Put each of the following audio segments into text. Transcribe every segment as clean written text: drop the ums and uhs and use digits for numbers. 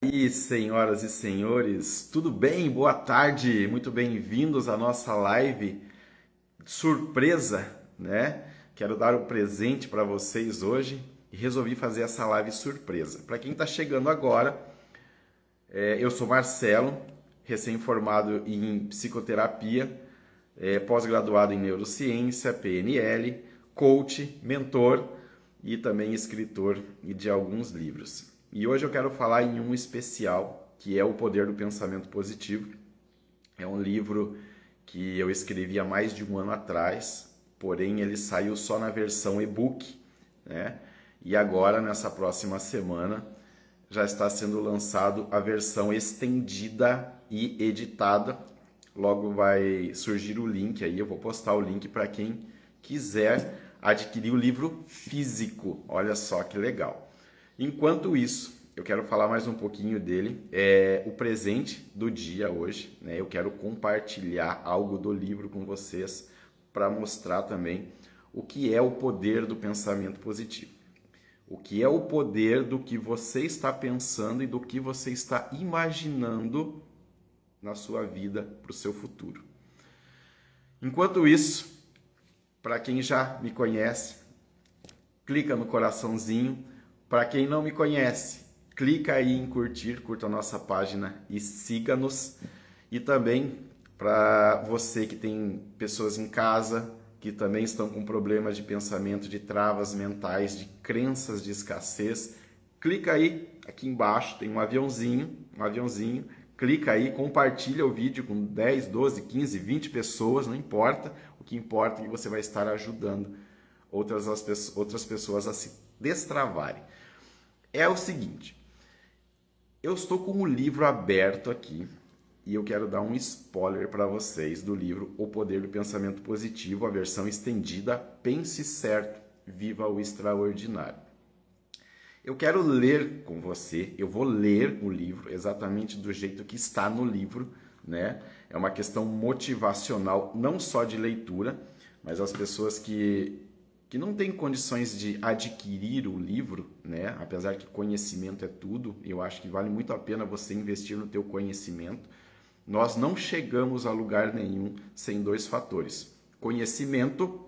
E senhoras e senhores, tudo bem? Boa tarde, muito bem-vindos à nossa live surpresa, né? Quero dar um presente para vocês hoje e resolvi fazer essa live surpresa. Para quem está chegando agora, eu sou Marcelo, recém-formado em psicoterapia, pós-graduado em neurociência, PNL, coach, mentor e também escritor de alguns livros. E hoje eu quero falar em um especial, que é O Poder do Pensamento Positivo. É um livro que eu escrevi há mais de um ano atrás, porém ele saiu só na versão e-book, né? E agora, nessa próxima semana, já está sendo lançado a versão estendida e editada. Logo vai surgir o link aí, eu vou postar o link para quem quiser adquirir o livro físico. Olha só que legal. Enquanto isso, eu quero falar mais um pouquinho dele. É o presente do dia hoje, né? Eu quero compartilhar algo do livro com vocês para mostrar também o que é o poder do pensamento positivo. O que é o poder do que você está pensando e do que você está imaginando na sua vida para o seu futuro. Enquanto isso, para quem já me conhece, clica no coraçãozinho. Para quem não me conhece, clica aí em curtir, curta a nossa página e siga-nos. E também para você que tem pessoas em casa que também estão com problemas de pensamento, de travas mentais, de crenças de escassez, clica aí, aqui embaixo tem um aviãozinho, clica aí, compartilha o vídeo com 10, 12, 15, 20 pessoas, não importa, o que importa é que você vai estar ajudando outras pessoas a se destravarem. É o seguinte, eu estou com o livro aberto aqui e eu quero dar um spoiler para vocês do livro O Poder do Pensamento Positivo, a versão estendida. Pense certo, viva o extraordinário. Eu quero ler com você, eu vou ler o livro exatamente do jeito que está no livro, né? É uma questão motivacional, não só de leitura, mas as pessoas que não têm condições de adquirir o livro, né? Apesar que conhecimento é tudo, eu acho que vale muito a pena você investir no teu conhecimento. Nós não chegamos a lugar nenhum sem dois fatores: conhecimento,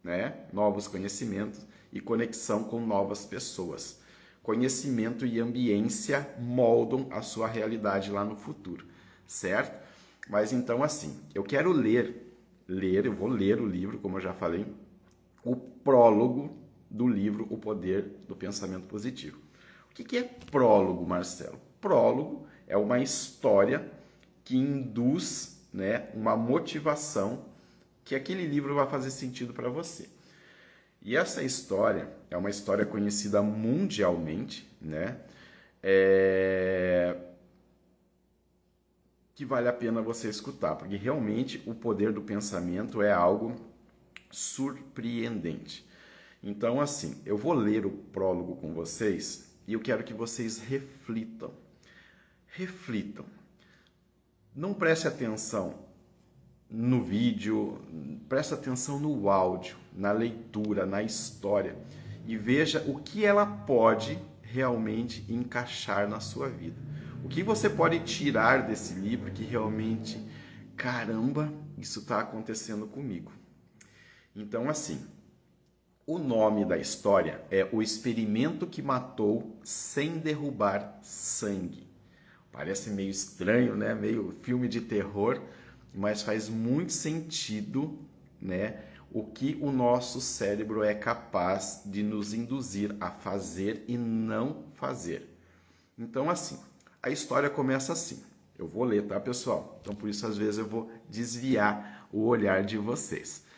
né? Novos conhecimentos, e conexão com novas pessoas. Conhecimento e ambiência moldam a sua realidade lá no futuro, certo? Mas então assim, eu quero eu vou ler o livro, como eu já falei, o prólogo do livro O Poder do Pensamento Positivo. O que é prólogo, Marcelo? Prólogo é uma história que induz, né, uma motivação que aquele livro vai fazer sentido para você. E essa história é uma história conhecida mundialmente, né? Que vale a pena você escutar, porque realmente o poder do pensamento é algo surpreendente. Então, assim, eu vou ler o prólogo com vocês e eu quero que vocês reflitam. Reflitam. Não preste atenção no vídeo, preste atenção no áudio, na leitura, na história e veja o que ela pode realmente encaixar na sua vida. O que você pode tirar desse livro que realmente, caramba, isso está acontecendo comigo. Então, assim, o nome da história é O Experimento que Matou Sem Derrubar Sangue. Parece meio estranho, né? Meio filme de terror, mas faz muito sentido, né? O que o nosso cérebro é capaz de nos induzir a fazer e não fazer. Então, assim, a história começa assim. Eu vou ler, tá, pessoal? Então, por isso, às vezes, eu vou desviar o olhar de vocês.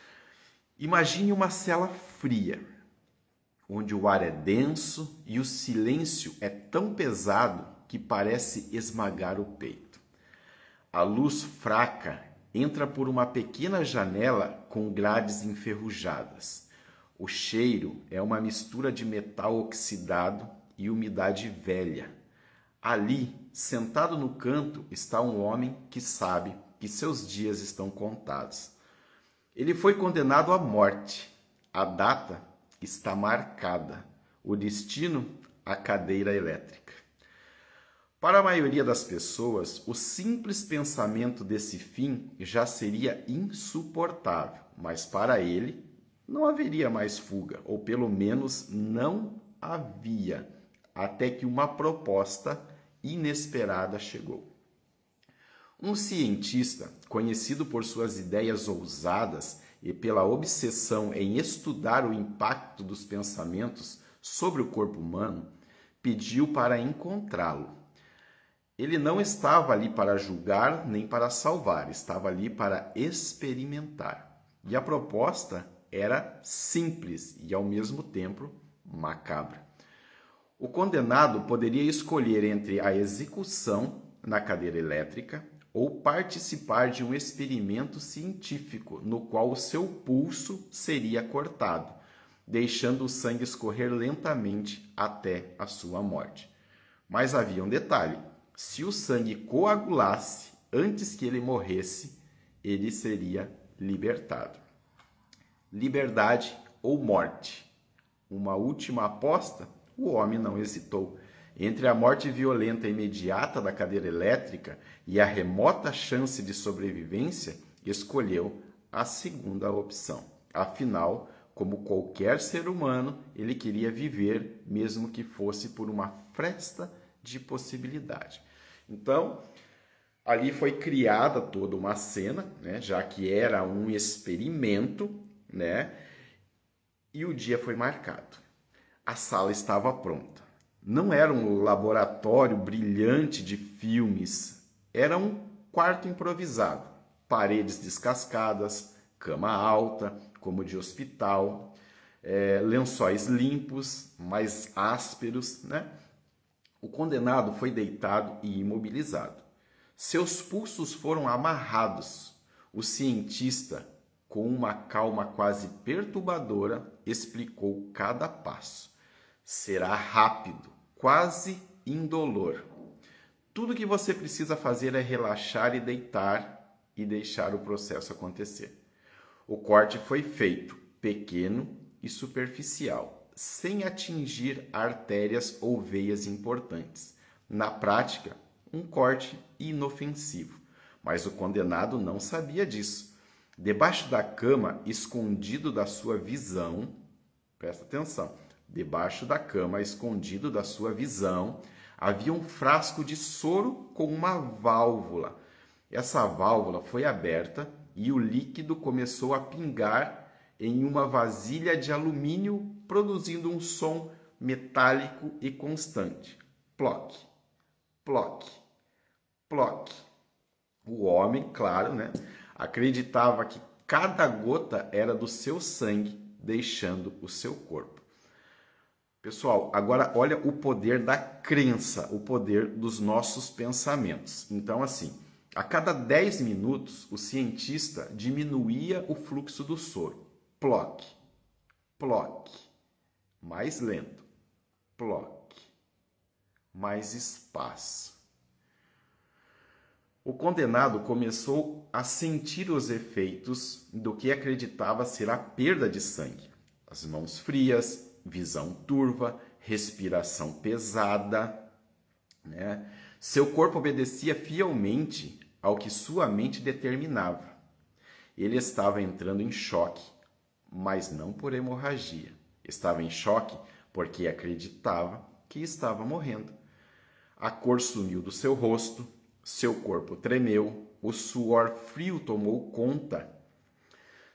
Imagine uma cela fria, onde o ar é denso e o silêncio é tão pesado que parece esmagar o peito. A luz fraca entra por uma pequena janela com grades enferrujadas. O cheiro é uma mistura de metal oxidado e umidade velha. Ali, sentado no canto, está um homem que sabe que seus dias estão contados. Ele foi condenado à morte. A data está marcada. O destino, a cadeira elétrica. Para a maioria das pessoas, o simples pensamento desse fim já seria insuportável, mas para ele não haveria mais fuga, ou pelo menos não havia, até que uma proposta inesperada chegou. Um cientista, conhecido por suas ideias ousadas e pela obsessão em estudar o impacto dos pensamentos sobre o corpo humano, pediu para encontrá-lo. Ele não estava ali para julgar nem para salvar, estava ali para experimentar. E a proposta era simples e, ao mesmo tempo, macabra. O condenado poderia escolher entre a execução na cadeira elétrica ou participar de um experimento científico no qual o seu pulso seria cortado, deixando o sangue escorrer lentamente até a sua morte. Mas havia um detalhe: se o sangue coagulasse antes que ele morresse, ele seria libertado. Liberdade ou morte? Uma última aposta? O homem não hesitou. Entre a morte violenta e imediata da cadeira elétrica e a remota chance de sobrevivência, escolheu a segunda opção. Afinal, como qualquer ser humano, ele queria viver, mesmo que fosse por uma fresta de possibilidade. Então, ali foi criada toda uma cena, né, já que era um experimento, né, e o dia foi marcado. A sala estava pronta. Não era um laboratório brilhante de filmes, era um quarto improvisado. Paredes descascadas, cama alta, como de hospital, lençóis limpos, mais ásperos, né? O condenado foi deitado e imobilizado. Seus pulsos foram amarrados. O cientista, com uma calma quase perturbadora, explicou cada passo. Será rápido, quase indolor. Tudo que você precisa fazer é relaxar e deitar e deixar o processo acontecer. O corte foi feito, pequeno e superficial, sem atingir artérias ou veias importantes. Na prática, um corte inofensivo. Mas o condenado não sabia disso. Debaixo da cama, escondido da sua visão, presta atenção, debaixo da cama, escondido da sua visão, havia um frasco de soro com uma válvula. Essa válvula foi aberta e o líquido começou a pingar em uma vasilha de alumínio, produzindo um som metálico e constante. Ploc, ploc, ploc. O homem, claro, né, acreditava que cada gota era do seu sangue deixando o seu corpo. Pessoal, agora olha o poder da crença, o poder dos nossos pensamentos. Então, assim, a cada 10 minutos, o cientista diminuía o fluxo do soro. Ploc, ploc, mais lento, ploc, mais espaço. O condenado começou a sentir os efeitos do que acreditava ser a perda de sangue. As mãos frias, visão turva, respiração pesada, né? Seu corpo obedecia fielmente ao que sua mente determinava. Ele estava entrando em choque, mas não por hemorragia. Estava em choque porque acreditava que estava morrendo. A cor sumiu do seu rosto, seu corpo tremeu, o suor frio tomou conta.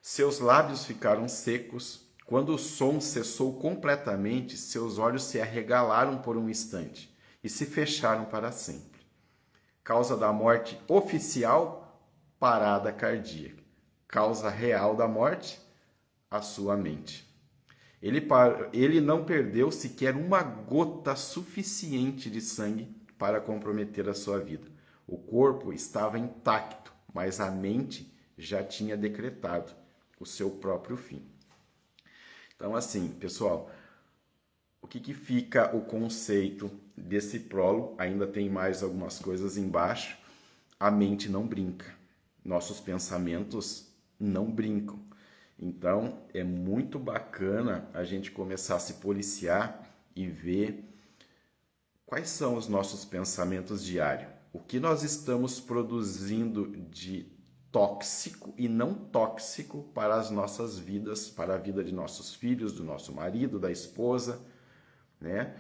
Seus lábios ficaram secos. Quando o som cessou completamente, seus olhos se arregalaram por um instante e se fecharam para sempre. Causa da morte oficial, parada cardíaca. Causa real da morte, a sua mente. Ele não perdeu sequer uma gota suficiente de sangue para comprometer a sua vida. O corpo estava intacto, mas a mente já tinha decretado o seu próprio fim. Então, assim, pessoal, o que fica o conceito desse prólogo? Ainda tem mais algumas coisas embaixo. A mente não brinca. Nossos pensamentos não brincam. Então, é muito bacana a gente começar a se policiar e ver Quais são os nossos pensamentos diários? O que nós estamos produzindo de tóxico e não tóxico para as nossas vidas, para a vida de nossos filhos, do nosso marido, da esposa, né?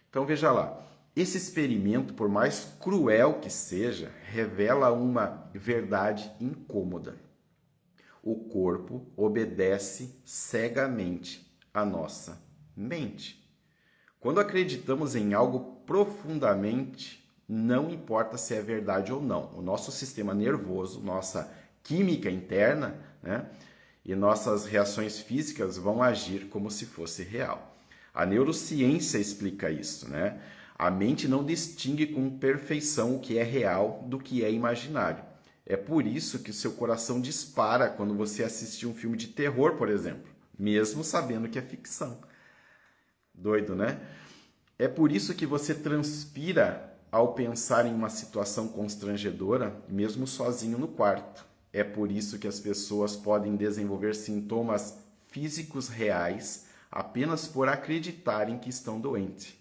Então veja lá, esse experimento, por mais cruel que seja, revela uma verdade incômoda. O corpo obedece cegamente à nossa mente. Quando acreditamos em algo profundamente, não importa se é verdade ou não, o nosso sistema nervoso, nossa química interna, né, e nossas reações físicas vão agir como se fosse real. A neurociência explica isso, né? A mente não distingue com perfeição o que é real do que é imaginário. É por isso que o seu coração dispara quando você assiste um filme de terror, por exemplo, mesmo sabendo que é ficção. Doido, né? É por isso que você transpira ao pensar em uma situação constrangedora, mesmo sozinho no quarto. É por isso que as pessoas podem desenvolver sintomas físicos reais apenas por acreditarem que estão doentes.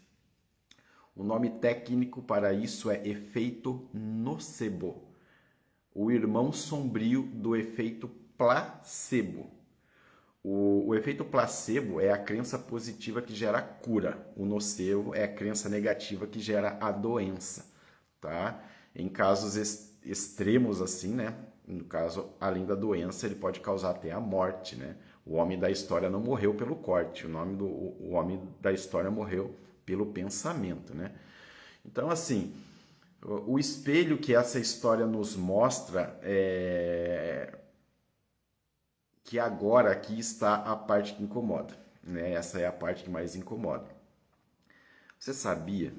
O nome técnico para isso é efeito nocebo, o irmão sombrio do efeito placebo. O efeito placebo é a crença positiva que gera a cura. O nocebo é a crença negativa que gera a doença, tá? Em casos extremos assim, né? No caso, além da doença, ele pode causar até a morte, né? O homem da história não morreu pelo corte, o homem da história morreu pelo pensamento, né? Então, assim, o espelho que essa história nos mostra é que agora aqui está a parte que incomoda, né? Essa é a parte que mais incomoda. Você sabia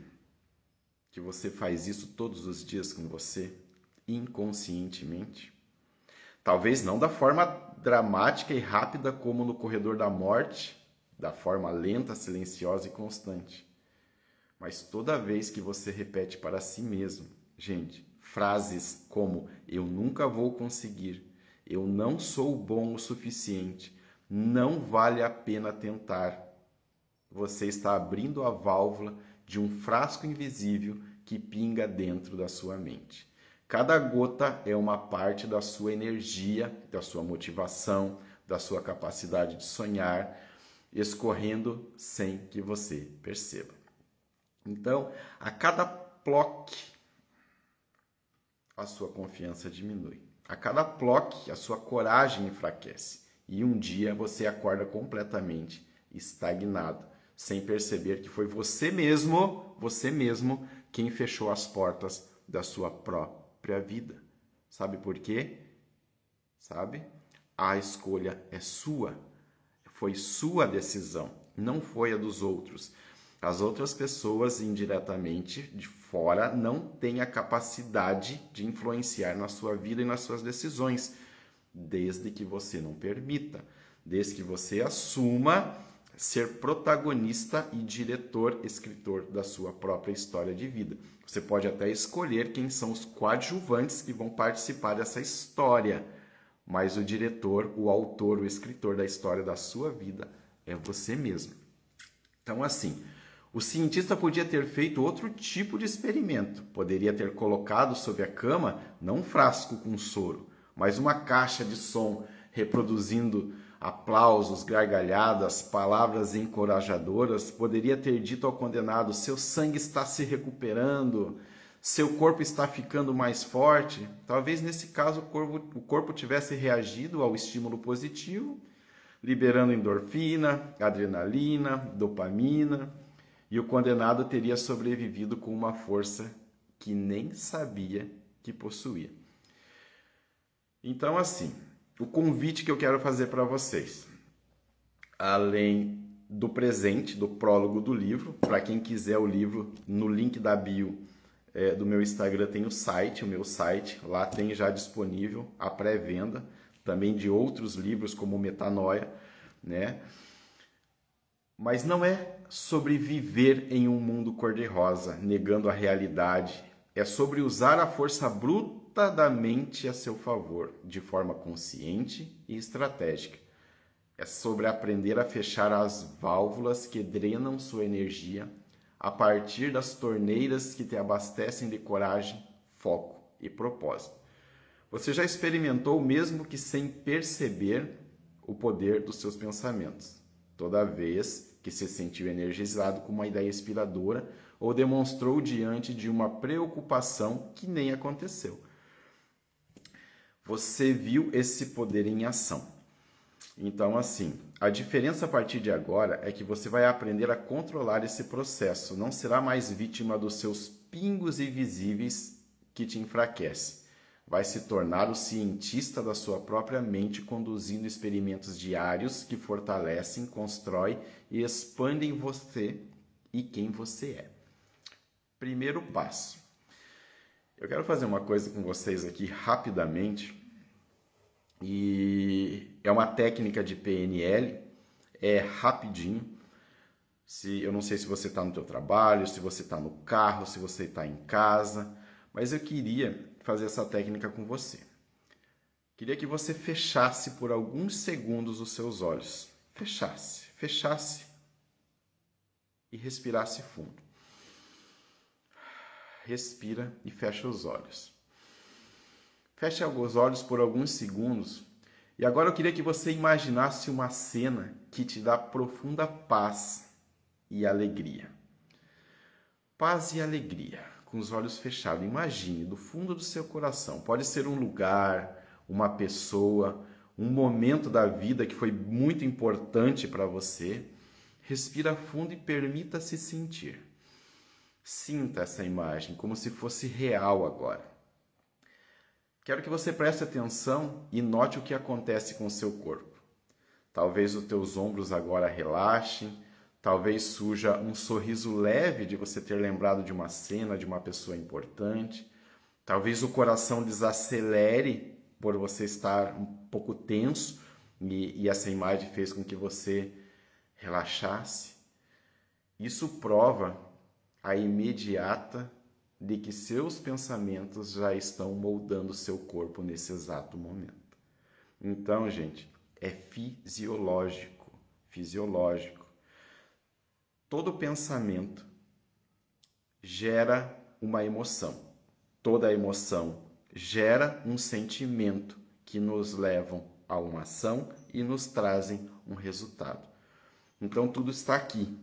que você faz isso todos os dias com você, inconscientemente? Talvez não da forma dramática e rápida como no corredor da morte, da forma lenta, silenciosa e constante. Mas toda vez que você repete para si mesmo, gente, frases como eu nunca vou conseguir, eu não sou bom o suficiente, não vale a pena tentar. Você está abrindo a válvula de um frasco invisível que pinga dentro da sua mente. Cada gota é uma parte da sua energia, da sua motivação, da sua capacidade de sonhar, escorrendo sem que você perceba. Então, a cada ploque, a sua confiança diminui. A cada ploque, a sua coragem enfraquece. E um dia você acorda completamente estagnado, sem perceber que foi você mesmo, quem fechou as portas da sua própria vida. Sabe por quê? Sabe? A escolha é sua. Foi sua decisão, não foi a dos outros. As outras pessoas, indiretamente, de fora, não têm a capacidade de influenciar na sua vida e nas suas decisões, desde que você não permita, desde que você assuma ser protagonista e diretor, escritor da sua própria história de vida. Você pode até escolher quem são os coadjuvantes que vão participar dessa história, mas o diretor, o autor, o escritor da história da sua vida é você mesmo. Então, assim, o cientista podia ter feito outro tipo de experimento. Poderia ter colocado sob a cama não um frasco com soro, mas uma caixa de som reproduzindo aplausos, gargalhadas, palavras encorajadoras. Poderia ter dito ao condenado: seu sangue está se recuperando, seu corpo está ficando mais forte. Talvez nesse caso o corpo tivesse reagido ao estímulo positivo, liberando endorfina, adrenalina, dopamina, e o condenado teria sobrevivido com uma força que nem sabia que possuía. Então, assim, o convite que eu quero fazer para vocês, além do presente, do prólogo do livro, para quem quiser o livro, no link da bio do meu Instagram tem o meu site, lá tem já disponível a pré-venda, também de outros livros como Metanoia, né? Mas não é sobre viver em um mundo cor-de-rosa, negando a realidade. É sobre usar a força bruta da mente a seu favor, de forma consciente e estratégica. É sobre aprender a fechar as válvulas que drenam sua energia, a partir das torneiras que te abastecem de coragem, foco e propósito. Você já experimentou, mesmo que sem perceber, o poder dos seus pensamentos, toda vez que se sentiu energizado com uma ideia inspiradora ou demonstrou diante de uma preocupação que nem aconteceu. Você viu esse poder em ação. Então, assim, a diferença a partir de agora é que você vai aprender a controlar esse processo. Não será mais vítima dos seus pingos invisíveis que te enfraquecem. Vai se tornar o cientista da sua própria mente, conduzindo experimentos diários que fortalecem, constroem e expandem você e quem você é. Primeiro passo. Eu quero fazer uma coisa com vocês aqui rapidamente. E é uma técnica de PNL, é rapidinho. Eu não sei se você está no teu trabalho, se você está no carro, se você está em casa, mas eu queria fazer essa técnica com você. Queria que você fechasse por alguns segundos os seus olhos. Fechasse e respirasse fundo. Respira e fecha os olhos. Feche os olhos por alguns segundos e agora eu queria que você imaginasse uma cena que te dá profunda paz e alegria. Paz e alegria, com os olhos fechados. Imagine do fundo do seu coração. Pode ser um lugar, uma pessoa, um momento da vida que foi muito importante para você. Respira fundo e permita-se sentir. Sinta essa imagem como se fosse real agora. Quero que você preste atenção e note o que acontece com o seu corpo. Talvez os teus ombros agora relaxem, talvez surja um sorriso leve de você ter lembrado de uma cena, de uma pessoa importante. Talvez o coração desacelere por você estar um pouco tenso e essa imagem fez com que você relaxasse. Isso prova a imediata de que seus pensamentos já estão moldando seu corpo nesse exato momento. Então, gente, é fisiológico. Todo pensamento gera uma emoção. Toda emoção gera um sentimento que nos levam a uma ação e nos trazem um resultado. Então, tudo está aqui,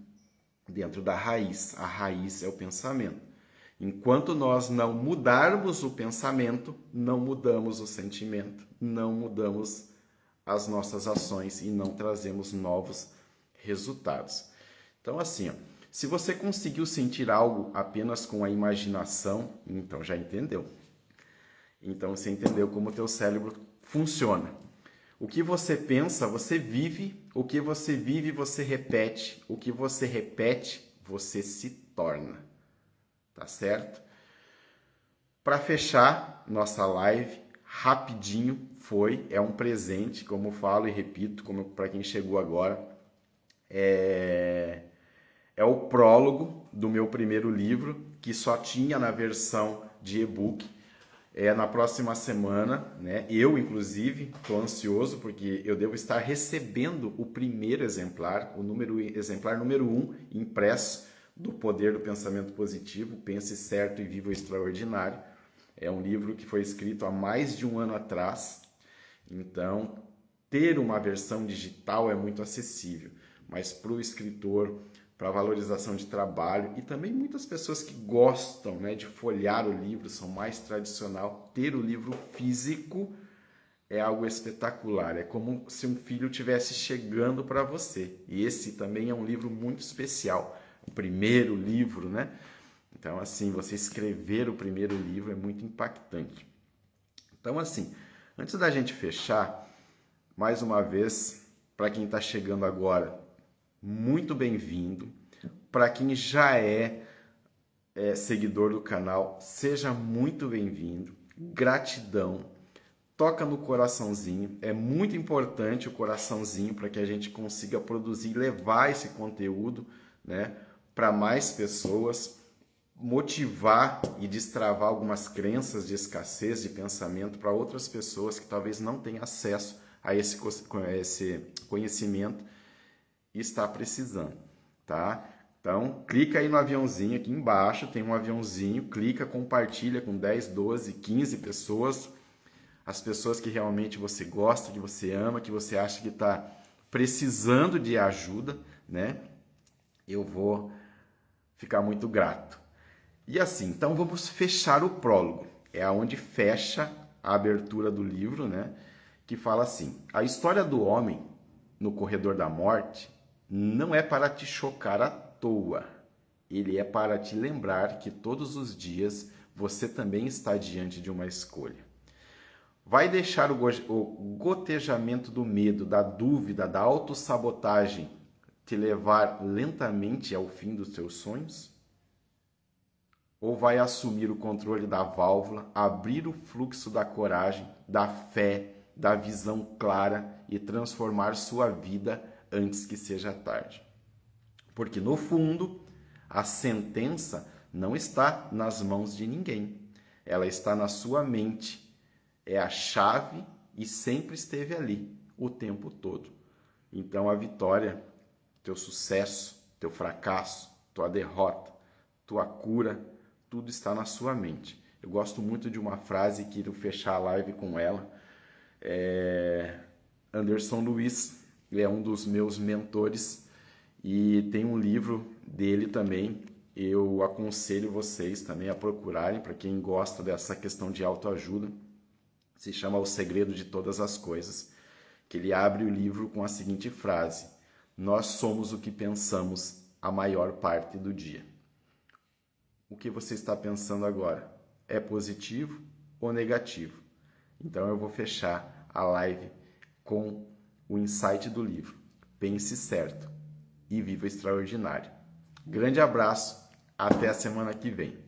dentro da raiz. A raiz é o pensamento. Enquanto nós não mudarmos o pensamento, não mudamos o sentimento, não mudamos as nossas ações e não trazemos novos resultados. Então, assim, se você conseguiu sentir algo apenas com a imaginação, então já entendeu. Então você entendeu como o teu cérebro funciona. O que você pensa, você vive. O que você vive, você repete. O que você repete, você se torna. Tá certo? Para fechar nossa live, rapidinho é um presente, como eu falo e repito, como para quem chegou agora, é o prólogo do meu primeiro livro, que só tinha na versão de e-book. Na próxima semana, né? Eu, inclusive, estou ansioso porque eu devo estar recebendo o primeiro exemplar, exemplar número 1 impresso, do Poder do Pensamento Positivo, Pense Certo e Viva o Extraordinário. É um livro que foi escrito há mais de um ano atrás, então ter uma versão digital é muito acessível, mas para o escritor, para a valorização de trabalho e também muitas pessoas que gostam, né, de folhear o livro, são mais tradicional, ter o livro físico é algo espetacular, é como se um filho estivesse chegando para você. E esse também é um livro muito especial. O primeiro livro, né? Então, assim, você escrever o primeiro livro é muito impactante. Então, assim, antes da gente fechar, mais uma vez, para quem está chegando agora, muito bem-vindo. Para quem já é seguidor do canal, seja muito bem-vindo. Gratidão. Toca no coraçãozinho. É muito importante o coraçãozinho para que a gente consiga produzir e levar esse conteúdo, né, para mais pessoas, motivar e destravar algumas crenças de escassez de pensamento para outras pessoas que talvez não tenham acesso a esse conhecimento e está precisando, tá? Então, clica aí no aviãozinho aqui embaixo, tem um aviãozinho, clica, compartilha com 10, 12, 15 pessoas, as pessoas que realmente você gosta, que você ama, que você acha que está precisando de ajuda, né? Eu vou ficar muito grato. E assim, então vamos fechar o prólogo. É aonde fecha a abertura do livro, né? Que fala assim: a história do homem no corredor da morte não é para te chocar à toa. Ele é para te lembrar que todos os dias você também está diante de uma escolha. Vai deixar o gotejamento do medo, da dúvida, da autossabotagem te levar lentamente ao fim dos seus sonhos? Ou vai assumir o controle da válvula, abrir o fluxo da coragem, da fé, da visão clara e transformar sua vida antes que seja tarde? Porque no fundo, a sentença não está nas mãos de ninguém. Ela está na sua mente. É a chave e sempre esteve ali, o tempo todo. Então a vitória, teu sucesso, teu fracasso, tua derrota, tua cura, tudo está na sua mente. Eu gosto muito de uma frase que eu fechar a live com ela. Anderson Luiz, ele é um dos meus mentores e tem um livro dele também. Eu aconselho vocês também a procurarem, para quem gosta dessa questão de autoajuda. Se chama O Segredo de Todas as Coisas, que ele abre o livro com a seguinte frase: nós somos o que pensamos a maior parte do dia. O que você está pensando agora? É positivo ou negativo? Então eu vou fechar a live com o insight do livro. Pense certo e viva extraordinário. Grande abraço, até a semana que vem.